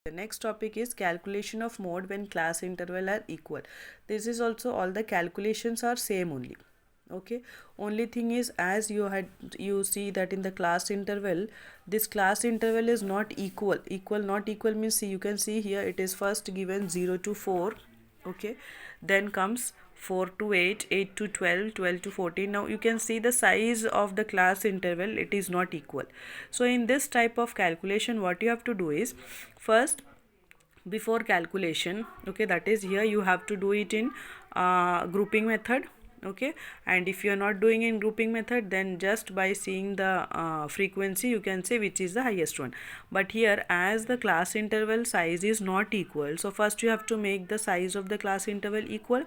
The next topic is calculation of mode when class interval are equal. This is also all the calculations are same only. Okay, only thing is, as you see that in the class interval, this class interval is not equal. Not equal means, see, you can see here it is first given 0 to 4. Okay, then comes 4 to 8, 8 to 12, 12 to 14. Now you can see the size of the class interval, it is not equal. So in this type of calculation, what you have to do is, first, before calculation, okay, that is here you have to do it in grouping method. Okay, and if you are not doing in grouping method, then just by seeing the frequency you can say which is the highest one. But here, as the class interval size is not equal, so first you have to make the size of the class interval equal.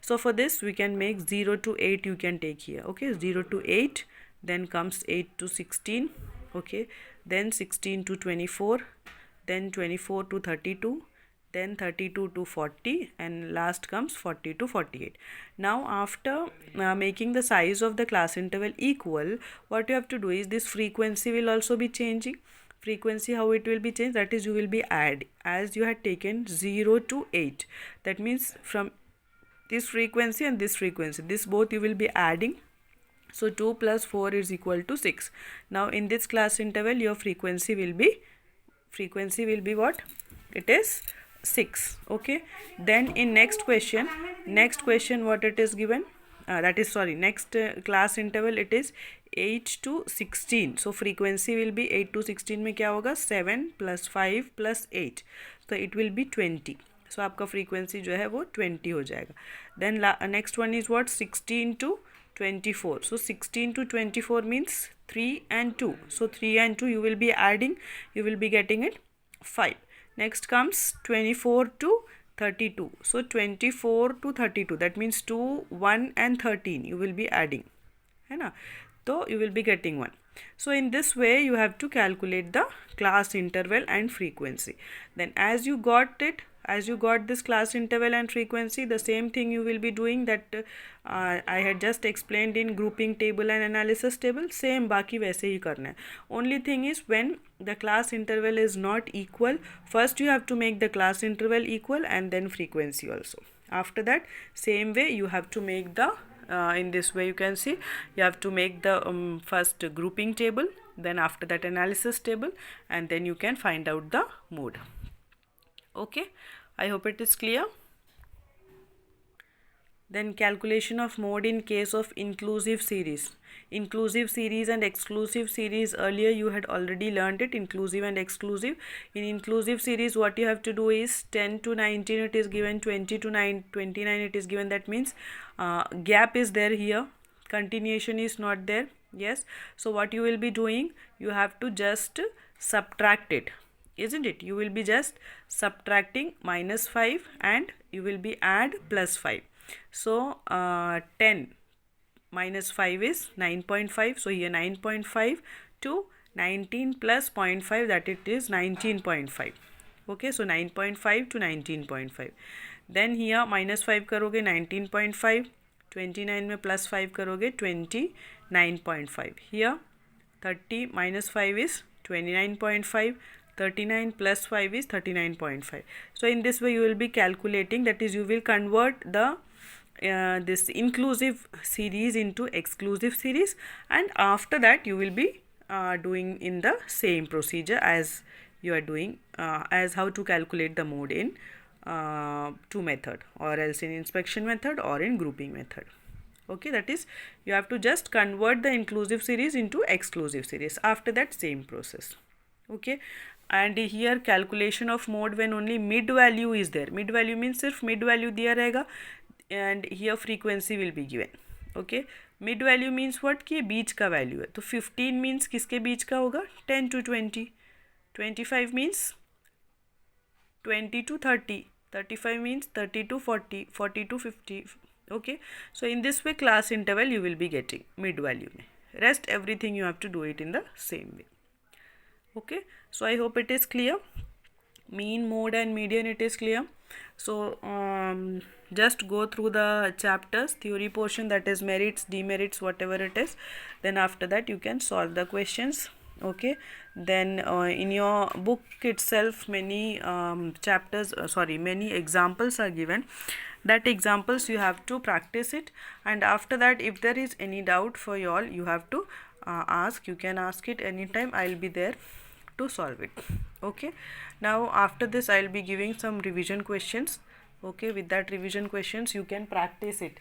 So for this we can make 0 to 8, you can take here. Okay, 0 to 8, then comes 8 to 16. Okay, then 16 to 24, then 24 to 32, then 32 to 40, and last comes 40 to 48. Now after making the size of the class interval equal, what you have to do is, this frequency will also be changing. Frequency, how it will be changed, that is, you will be add, as you had taken 0 to 8, that means from this frequency and this frequency, this both you will be adding. So 2 plus 4 is equal to 6. Now in this class interval, your frequency will be what? It is 6. Okay, then in next question what it is given, next class interval, it is 8 to 16. So frequency will be 8 to 16 में क्या होगा, 7 plus 5 plus 8, so it will be 20. So आपका frequency जो है वो 20 हो जाएगा. Then next one is what, 16 to 24. So 16 to 24 means 3 and 2. So 3 and 2 you will be adding, you will be getting it 5. Next comes 24 to 32. So 24 to 32, that means 2, 1 and 13 you will be adding, है ना, so you will be getting 1. So in this way you have to calculate the class interval and frequency. Then as you got this class interval and frequency, the same thing you will be doing that I had just explained in grouping table and analysis table. Same बाकी वैसे ही करना है. Only thing is, when the class interval is not equal, first you have to make the class interval equal and then frequency also. After that, same way you have to make the in this way you can see, you have to make the first grouping table, then after that analysis table, and then you can find out the mode. Okay, I hope it is clear. Then calculation of mode in case of inclusive series. Inclusive series and exclusive series, earlier you had already learned it, inclusive and exclusive. In inclusive series, what you have to do is 10 to 19 it is given, 20 to 29 it is given. That means gap is there here, continuation is not there. Yes, so what you will be doing, you have to just subtract it, isn't it? You will be just subtracting -5 and you will be add +5. So 10 minus 5 is 9.5. So here 9.5 to 19 plus 0.5, that it is 19.5. Okay, so 9.5 to 19.5. Then here -5 करोगे 19.5, 29 में +5 करोगे 29.5. Here 30 minus 5 is 29.5. 39 plus 5 is 39.5. So in this way you will be calculating, that is, you will convert the this inclusive series into exclusive series, and after that you will be doing in the same procedure as you are doing as how to calculate the mode in two method, or else in inspection method or in grouping method. Okay, that is, you have to just convert the inclusive series into exclusive series. After that, same process. Okay, and here calculation of mode when only mid value is there. Mid value means सिर्फ mid value दिया रहेगा, and here frequency will be given. Okay, mid value means what, कि बीच का value है. तो 15 means किसके बीच का होगा, 10 to 20. 25 means 20 to 30. 35 means 30 to 40. 40 to 50. Okay, so in this way class interval you will be getting mid value में. Rest everything you have to do it in the same way. Okay, so I hope it is clear. Mean, mode and median, it is clear. So just go through the chapters, theory portion, that is merits, demerits, whatever it is. Then after that you can solve the questions Okay, then in your book itself many many examples are given. That examples you have to practice it, and after that if there is any doubt for you all, you have to ask. You can ask it anytime, I'll be there to solve it. Okay, now after this I'll be giving some revision questions. Okay, with that revision questions you can practice it.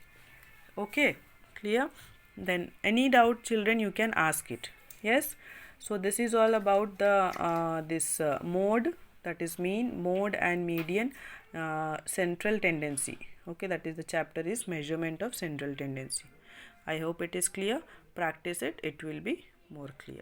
Okay, clear? Then any doubt children you can ask it. Yes, so this is all about the this mode, that is mean, mode and median, central tendency. Okay, that is the chapter is measurement of central tendency. I hope it is clear. Practice it, it will be more clear.